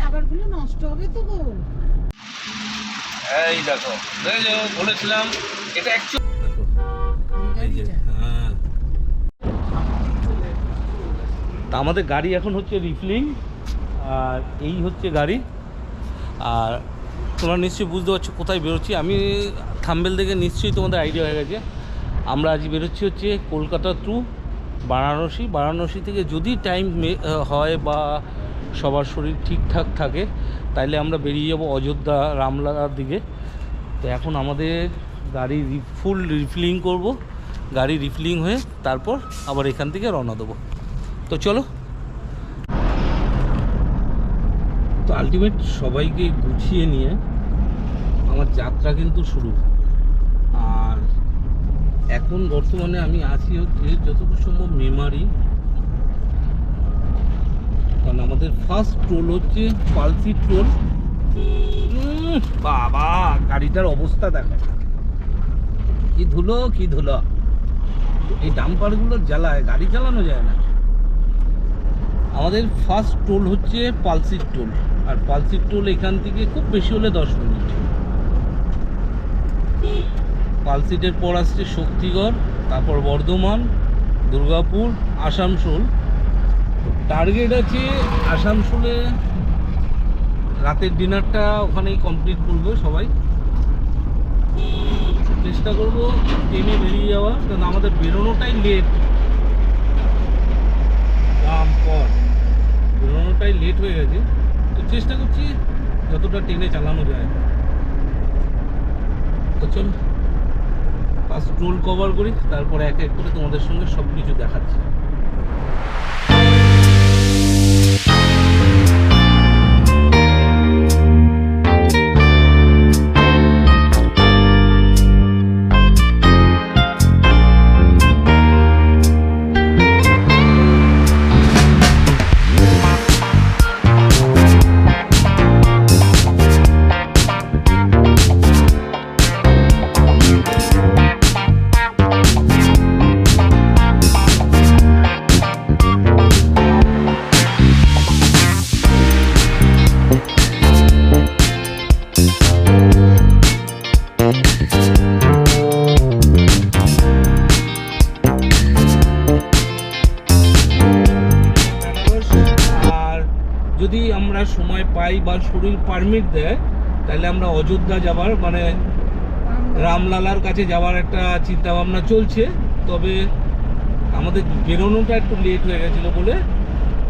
খাবারগুলো নষ্ট হবে তো গো। এই দেখো বলেছিলাম এটা অ্যাকচুয়ালি তা আমাদের গাড়ি এখন হচ্ছে রিফিলিং, আর এই হচ্ছে গাড়ি। আর তোমরা নিশ্চয়ই বুঝতে পারছো কোথায় বেরোচ্ছি। আমি থাম্বেল দেখে নিশ্চয়ই তোমাদের আইডিয়া হয়ে গেছে। আমরা আজ বেরোচ্ছি হচ্ছে কলকাতা টু বারাণসী। বারাণসী থেকে যদি টাইম হয় বা সবার শরীর ঠিকঠাক থাকে তাইলে আমরা বেরিয়ে যাব অযোধ্যা রামলালার দিকে। তো এখন আমাদের গাড়ি ফুল রিফিলিং করব, গাড়ি রিফিলিং হয়ে তারপর আবার এখান থেকে রওনা দেবো। তো চলো। তো আলটিমেট সবাইকে গুছিয়ে নিয়ে আমার যাত্রা কিন্তু শুরু। আর এখন বর্তমানে আমি আছি হচ্ছে যতটুকু সম্ভব মেমারি, কারণ আমাদের ফার্স্ট টোল হচ্ছে পালসি টোল। বাবা গাড়িটার অবস্থা দেখো, কি ধুলো কি ধুলো। এই ডাম্পারগুলোর জ্বালায় গাড়ি চালানো যায় না। আমাদের ফার্স্ট টোল হচ্ছে পালসির টোল, আর পালসির টোল এখান থেকে খুব বেশি হলে 10 মিনিট। পালসিটের পর আসছে শক্তিগড়, তারপর বর্ধমান, দুর্গাপুর, আসানসোল। টার্গেট আছে আসানসোলে রাতের ডিনারটা ওখানেই কমপ্লিট করবো সবাই। চেষ্টা করবো ট্রেনে বেরিয়ে যাওয়া, কারণ আমাদের বেরোনোটাই লেট। বেরোনোটাই লেট হয়ে গেছে, তো চেষ্টা করছি যতটা ট্রেনে চালানো যায়। তো চল ফার্স্ট টোল কভার করি, তারপরে এক এক করে তোমাদের সঙ্গে সব কিছু দেখাচ্ছি। যদি আমরা সময় পাই বা শরীর পারমিট দেয় তাহলে আমরা অযোধ্যা যাবার মানে রামলালার কাছে যাওয়ার একটা চিন্তা ভাবনা চলছে। তবে আমাদের বেরোনোটা একটু লেট হয়ে গেছিলো বলে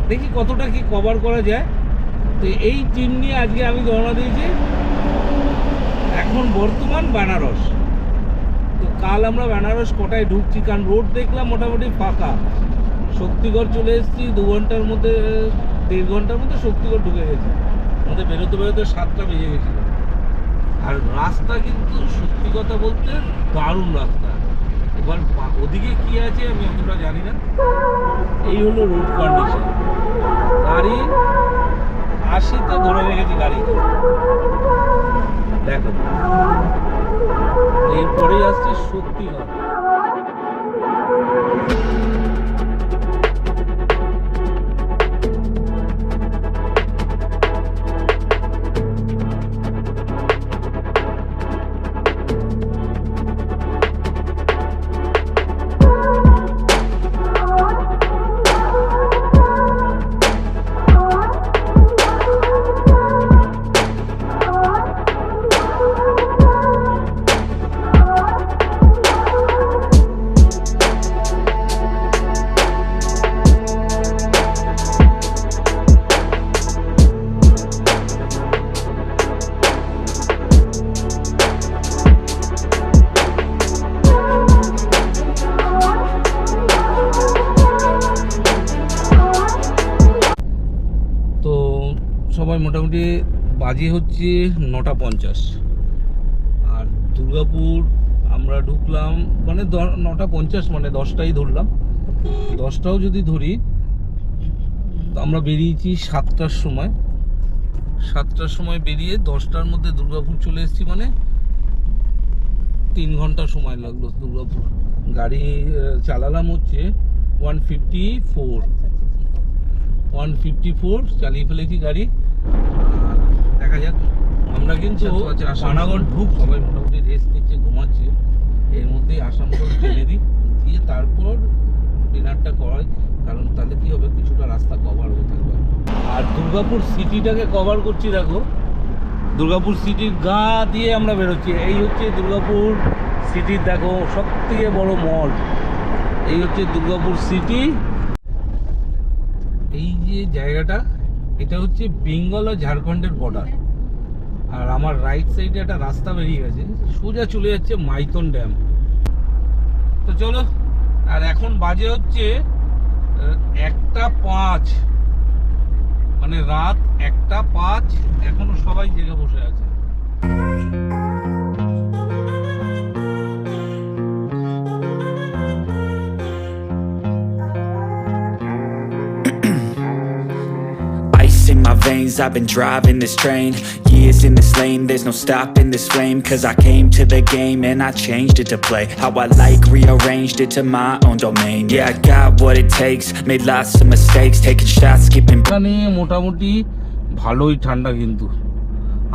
দেখি কতটা কি কভার করা যায়। তো এই টিম নিয়ে আজকে আমি রওনা দিয়েছি এখন বর্তমান বেনারস। তো কাল আমরা বেনারস কটায় ঢুকছি, কারণ রোড দেখলাম মোটামুটি ফাঁকা। শক্তিগড় চলে এসেছি 2 ঘন্টার মধ্যে, 1.5 ঘন্টার মধ্যে শক্তিগড় ঢুকে গেছে। আমাদের বেরোতে বেরোতে 7টা বেজে গেছিল। আর রাস্তা কিন্তু সত্যি কথা বলতে দারুণ রাস্তা। এবার ওদিকে কি আছে আমি অতটা জানি না। এই হলো রোড কন্ডিশন। গাড়ি 80তে ধরে রেখেছি গাড়ি, দেখো। এরপরেই আসছে শক্তিগড়। সময় মোটামুটি বাজে হচ্ছে 9:50। আর দুর্গাপুর আমরা ঢুকলাম মানে 9:50, মানে 10টাই ধরলাম। 10টাও যদি ধরি তো আমরা বেরিয়েছি 7টার সময়। 7টার সময় বেরিয়ে 10টার মধ্যে দুর্গাপুর চলে এসেছি, মানে 3 ঘন্টা সময় লাগলো দুর্গাপুর। গাড়ি চালালাম হচ্ছে 154। 154 চালিয়ে ফেলেছি গাড়ি। আর দেখা যাক, আমরা কিন্তু পানাগড় ঢুক, সবাই মোটামুটি রেস্ট নিচ্ছে, ঘুমাচ্ছে। এর মধ্যেই আসানসোল ট্রেনে দিই, দিয়ে তারপর ডিনারটা করাই, কারণ তাহলে কি হবে, কিছুটা রাস্তা কভার হয়ে থাকবে। আর দুর্গাপুর সিটিটাকে কভার করছি, দেখো দুর্গাপুর সিটির গা দিয়ে আমরা বেরোচ্ছি। এই হচ্ছে দুর্গাপুর সিটির, দেখো সব থেকে বড় মল, এই হচ্ছে দুর্গাপুর সিটি। এই যে জায়গাটা, এটা হচ্ছে বেঙ্গল ও ঝাড়খণ্ডের বর্ডার। আর আমার রাইট সাইডে একটা রাস্তা বেরিয়ে গেছে, সোজা চলে যাচ্ছে মাইথন ড্যাম। তো চলো, আর এখন বাজে হচ্ছে 1:05, মানে রাত 1:05, এখনো সবাই জেগে বসে আছে। In my veins, I've been driving this train. Years in this lane, there's no stopping this flame. Cause I came to the game and I changed it to play how I like, rearranged it to my own domain. Yeah, I got what it takes, made lots of mistakes, taking shots, skipping. এখানে মোটামুটি ভালোই ঠান্ডা, কিন্তু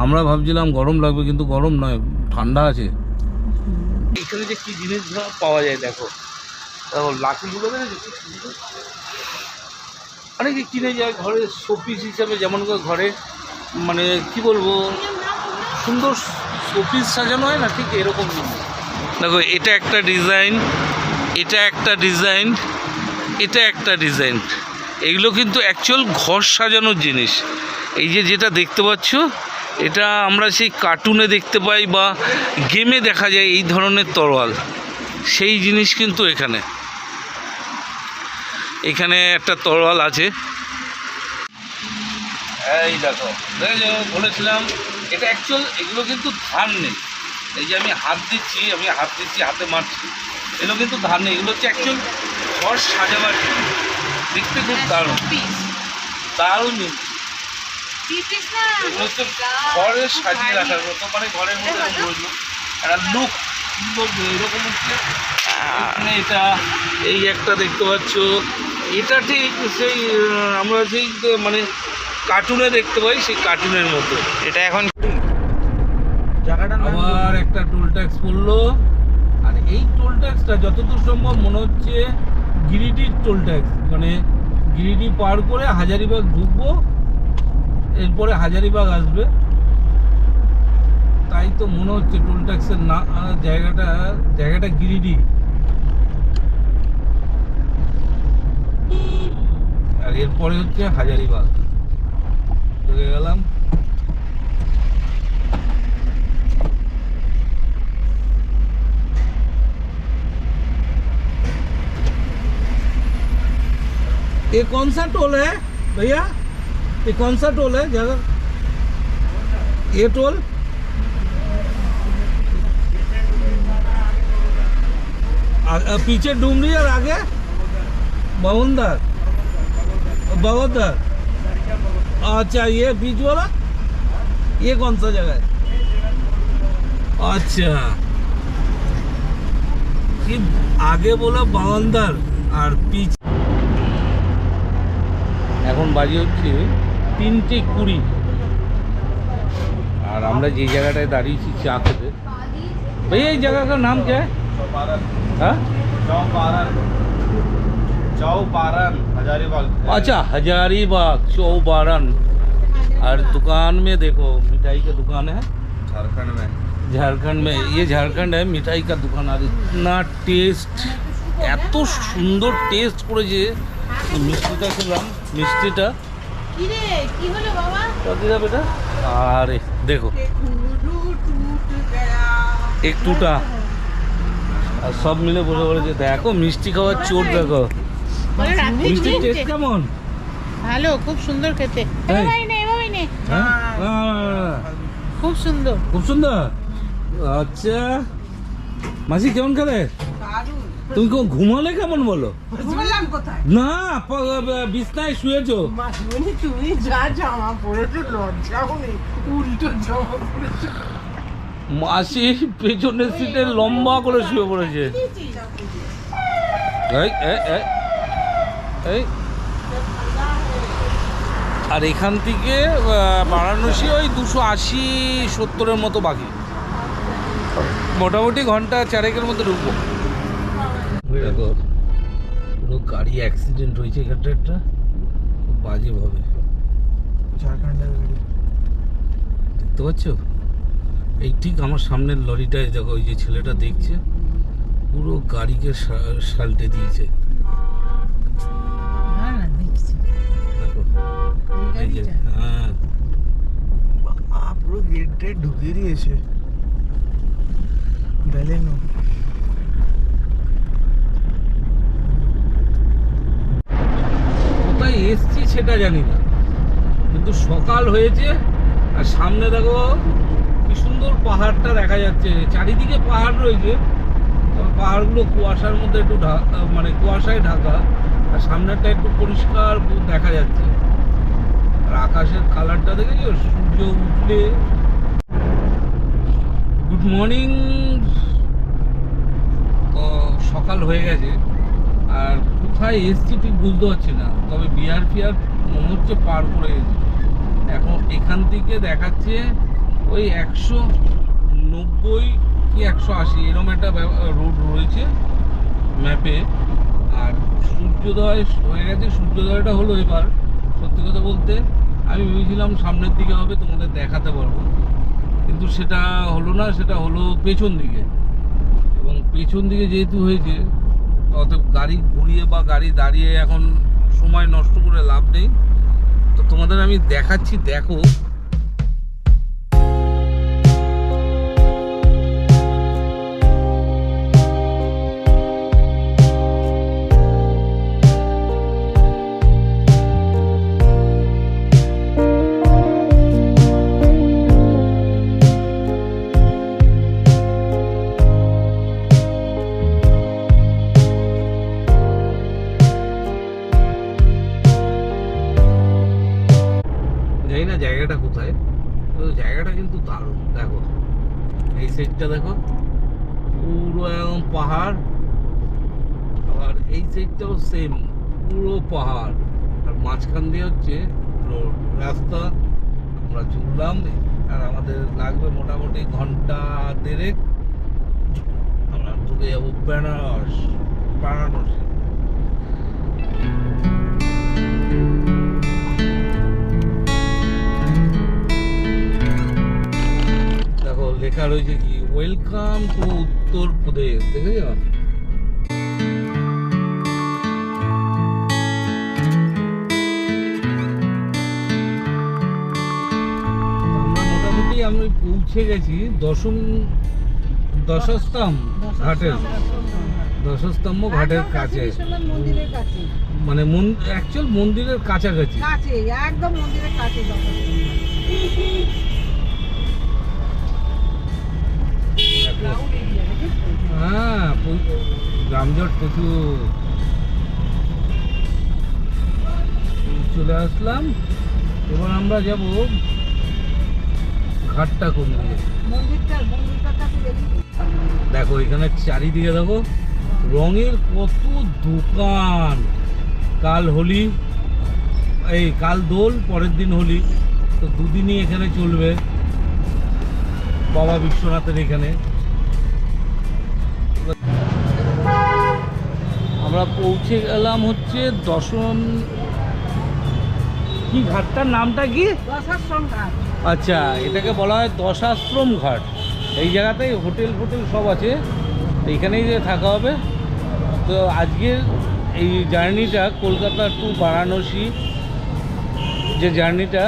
আমরা ভাবছিলাম গরম লাগবে, কিন্তু গরম নয়, ঠান্ডা আছে। এখানে যে কি জিনিস পাওয়া যায় দেখো, দেখো লাঠিগুলো দেখেছো, অনেকে কিনে যায় ঘরে শোপিস হিসাবে, যেমন ঘরে মানে কি বলবো, সুন্দর শোপিস সাজানো হয় না, ঠিক এরকম জিনিস। দেখো এটা একটা ডিজাইন, এটা একটা ডিজাইন, এটা একটা ডিজাইন। এগুলো কিন্তু অ্যাকচুয়াল ঘর সাজানোর জিনিস। এই যে যেটা দেখতে পাচ্ছ, এটা আমরা সেই কার্টুনে দেখতে পাই বা গেমে দেখা যায়, এই ধরনের তরোয়াল, সেই জিনিস কিন্তু এখানে এখানে একটা তরোয়াল আছে। এই দেখো, বলেছিলাম এটা অ্যাকচুয়াল, এগুলো কিন্তু ধার নেই। এই যে আমি হাত দিচ্ছি, হাতে মারছি, এগুলো কিন্তু ধার নেই, এগুলো হচ্ছে অ্যাকচুয়াল ঘর সাজাবার জন্য। দেখতে খুব দারুণ দারুণ জিনিস। এগুলো হচ্ছে ঘরে সাজিয়ে রাখার মতো, মানে ঘরের মধ্যে বললো একটা লুক সুন্দর এরকম হচ্ছে। এখানে এটা এই একটা দেখতে পাচ্ছ, এটা ঠিক সেই আমরা সেই মানে কার্টুনে দেখতে পাই, সেই কার্টুনের মতো। এটা এখন জায়গাটা আবার একটা টোল ট্যাক্স পড়লো। আর এই টোল ট্যাক্সটা যতদূর সম্ভব মনে হচ্ছে গিরিডির টোল ট্যাক্স, মানে গিরিডি পার করে হাজারিবাগ ঢুকবো, এরপরে হাজারিবাগ আসবে, তাই তো মনে হচ্ছে টোল ট্যাক্সের না জায়গাটা গিরিডি। আর এরপরে হচ্ছে হাজারিবাগ, ঢুকে গেলাম। ये कौन सा टोल है भैया, ये कौन सा टोल है जगह, ये टोल पीछे डुमरी और आगे बवंदर बवंदर। अच्छा ये बीच वाला, ये कौन सा जगह है? अच्छा ये आगे बोला बवंदर और पीछे। এখন বাজে হচ্ছে 3:20, আর আমরা যে জায়গাটায় দাঁড়িয়েছি চা খেতে। भैया इस जगह का नाम क्या है? हाँ, चौपारण हजारीबाग। अच्छा हजारीबाग चौपारण। और दुकान में देखो मिठाई का दुकान है, झारखंड में ये झारखंड है, मिठाई का दुकान। আর इतना टेस्ट, এত সুন্দর টেস্ট করেছে। মিষ্টিটা খেলাম, মিষ্টিটা কি হলো বাবা, দিদা বেটা। আরে দেখো একটুটা, আর সব মিলে বসে বলেছে দেখো মিষ্টি খাওয়ার চোট, দেখো মিষ্টির টেস্ট কেমন? ভালো, খুব সুন্দর খেতে। খুব সুন্দর, খুব সুন্দর। আচ্ছা মাসি কেমন খেলে? তুমি ঘুমালে কেমন বলো? না বিছনায় শুয়েছো? তুমি যা জামা পরেছো লজ্জাও নেই, উল্টো জামা পরেছো। মাসি পেছনের সিটে লম্বা করে শুয়ে পড়েছে। এই আর এখান থেকে বারাণসী ওই 280-70-এর মতো বাকি, মোটামুটি ঘন্টা 4-এর মধ্যে ঢুকবো। দেখো পুরো গাড়ি অ্যাক্সিডেন্ট হয়েছে এখানটা, একটা খুব বাজেভাবে। ঝাড়খণ্ডের গাড়ি দেখতে পাচ্ছ, এই ঠিক আমার সামনের লরিটায় দেখো, ওই যে ছেলেটা দেখছে পুরো গাড়িকে সাল্টে দিয়েছে। হ্যাঁ না দেখছি দেখো এই যে, হ্যাঁ পুরো গেটে ঢুকিয়ে দিয়েছে বেলেনো। কোথায় এসছি সেটা জানি না, কিন্তু সকাল হয়েছে আর সামনে দেখো কি সুন্দর পাহাড়টা দেখা যাচ্ছে। চারিদিকে পাহাড় রয়েছে, তবে পাহাড়গুলো কুয়াশার মধ্যে একটু মানে কুয়াশায় ঢাকা, আর সামনেরটা একটু পরিষ্কার দেখা যাচ্ছে। আর আকাশের কালারটা দেখেছো, সূর্য উঠলে। Good morning. তো সকাল হয়ে গেছে, আর কোথায় এসছি ঠিক বুঝতে পারছি না, তবে বিহার ফিয়ার মনে হচ্ছে পার করে গেছি। এখন এখান থেকে দেখাচ্ছে ওই 190 কি 180 এরকম একটা রোড রয়েছে ম্যাপে। আর সূর্যোদয় হয়ে গেছে, সূর্যোদয়টা হলো এবার। সত্যি কথা বলতে আমি ভেবেছিলাম সামনের দিকে হবে, তোমাদের দেখাতে পারবো, কিন্তু সেটা হলো না, সেটা হলো পেছন দিকে। এবং পেছন দিকে যেহেতু হয়েছে, অতএব গাড়ি ঘুরিয়ে বা গাড়ি দাঁড়িয়ে এখন সময় নষ্ট করে লাভ নেই। তো তোমাদের আমি দেখাচ্ছি, দেখো। জানি না জায়গাটা কোথায়, তো জায়গাটা কিন্তু দারুণ। দেখো এই সাইডটা দেখো, পুরো একদম পাহাড়, আর এই সাইডটাও সেম পুরো পাহাড়, আর মাঝখান দিয়ে হচ্ছে রোড রাস্তা। আমরা চললাম, আর আমাদের লাগবে মোটামুটি ঘন্টা 1.5। আমরা ঢুকে যাবো বারাণসী। দেখো লেখা রয়েছে কি, ওয়েলকাম টু উত্তরপ্রদেশ, দেখেছ? আমরা মোটামুটি আমি পৌঁছে গেছি দশস্তম্ভ ঘাটের কাছে, মন্দিরের কাছে, মানে অ্যাকচুয়াল মন্দিরের কাছাকাছি। কাছে একদম মন্দিরের কাছে। হ্যাঁ যানজট প্রচুর। চলে আসলাম, এবার আমরা যাব ঘাটটা কোন দিকে। দেখো এখানে চারিদিকে দেখো রঙের কত দোকান। কাল হোলি, কাল দোল, পরের দিন হোলি, তো দুদিনই এখানে চলবে বাবা বিশ্বনাথের এখানে। আমরা পৌঁছে গেলাম হচ্ছে কি ঘাটটার নামটা কি? দশাশ্রম ঘাট। আচ্ছা, এটাকে বলা হয় দশাশ্রম ঘাট। এই জায়গাতেই হোটেল সব আছে, এইখানেই যে থাকা হবে। তো আজকের এই জার্নিটা কলকাতা টু বারাণসী, যে জার্নিটা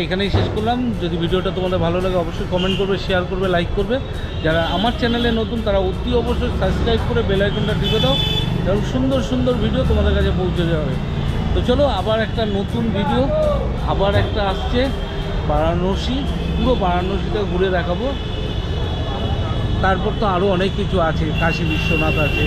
এখানেই শেষ করলাম। যদি ভিডিওটা তোমাদের ভালো লাগে অবশ্যই কমেন্ট করবে, শেয়ার করবে, লাইক করবে। যারা আমার চ্যানেলে নতুন তারা অতি অবশ্যই সাবস্ক্রাইব করে বেল আইকনটা টিপে দাও, কারণ সুন্দর সুন্দর ভিডিও তোমাদের কাছে পৌঁছে যাবে। তো চলো, আবার একটা নতুন ভিডিও আবার একটা আসছে বারাণসী, পুরো বারাণসীটা ঘুরে দেখাবো। তারপর তো আরও অনেক কিছু আছে, কাশী বিশ্বনাথ আছে,